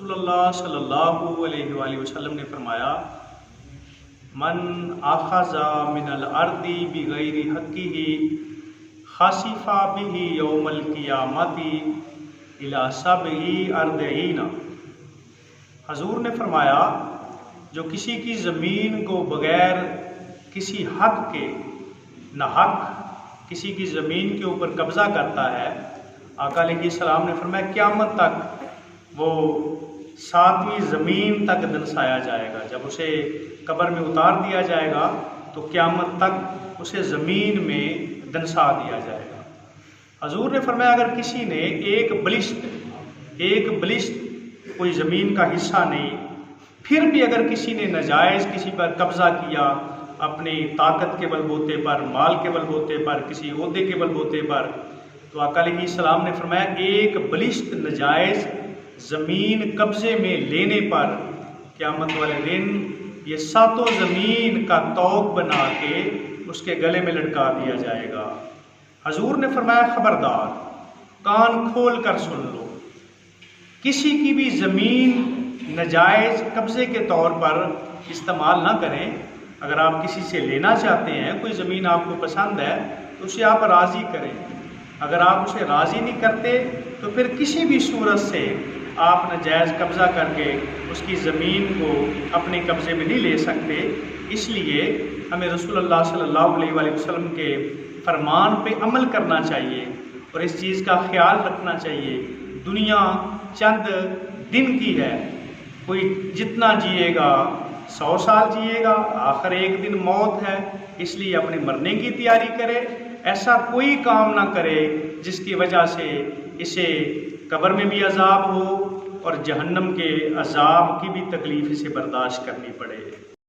رسول اللہ صلی اللہ علیہ وآلہ وسلم نے فرمایا، من اخذ من الارض بغیر حقہ خسف بہ یوم القیامۃ الی سبع ارضین۔ حضور نے فرمایا، جو کسی کی زمین کو بغیر کسی حق کے، ناحق کسی کی زمین کے اوپر قبضہ کرتا ہے، آقا علیہ السلام نے فرمایا قیامت تک وہ 7ویں زمین تک دنسایا جائے گا۔ جب اسے قبر میں اتار دیا جائے گا تو قیامت تک اسے زمین میں دنسا دیا جائے گا۔ حضور نے فرمایا، اگر کسی نے ایک بلشت کوئی زمین کا حصہ نہیں، پھر بھی اگر کسی نے ناجائز کسی پر قبضہ کیا، اپنی طاقت کے بل بوتے پر، مال کے بل بوتے پر، کسی عہدے کے بل بوتے پر، تو آقا علیہ السلام نے فرمایا ایک بلشت ناجائز زمین قبضے میں لینے پر قیامت والے دن یہ 7 زمین کا طوق بنا کے اس کے گلے میں لٹکا دیا جائے گا۔ حضور نے فرمایا، خبردار، کان کھول کر سن لو، کسی کی بھی زمین ناجائز قبضے کے طور پر استعمال نہ کریں۔ اگر آپ کسی سے لینا چاہتے ہیں، کوئی زمین آپ کو پسند ہے تو اسے آپ راضی کریں۔ اگر آپ اسے راضی نہیں کرتے تو پھر کسی بھی صورت سے آپ ناجائز قبضہ کر کے اس کی زمین کو اپنے قبضے میں نہیں لے سکتے۔ اس لیے ہمیں رسول اللہ صلی اللہ علیہ وآلہ وسلم کے فرمان پہ عمل کرنا چاہیے اور اس چیز کا خیال رکھنا چاہیے۔ دنیا چند دن کی ہے، کوئی جتنا جیے گا 100 سال جیے گا، آخر ایک دن موت ہے، اس لیے اپنے مرنے کی تیاری کرے۔ ایسا کوئی کام نہ کرے جس کی وجہ سے اسے قبر میں بھی عذاب ہو اور جہنم کے عذاب کی بھی تکلیف اسے برداشت کرنی پڑے۔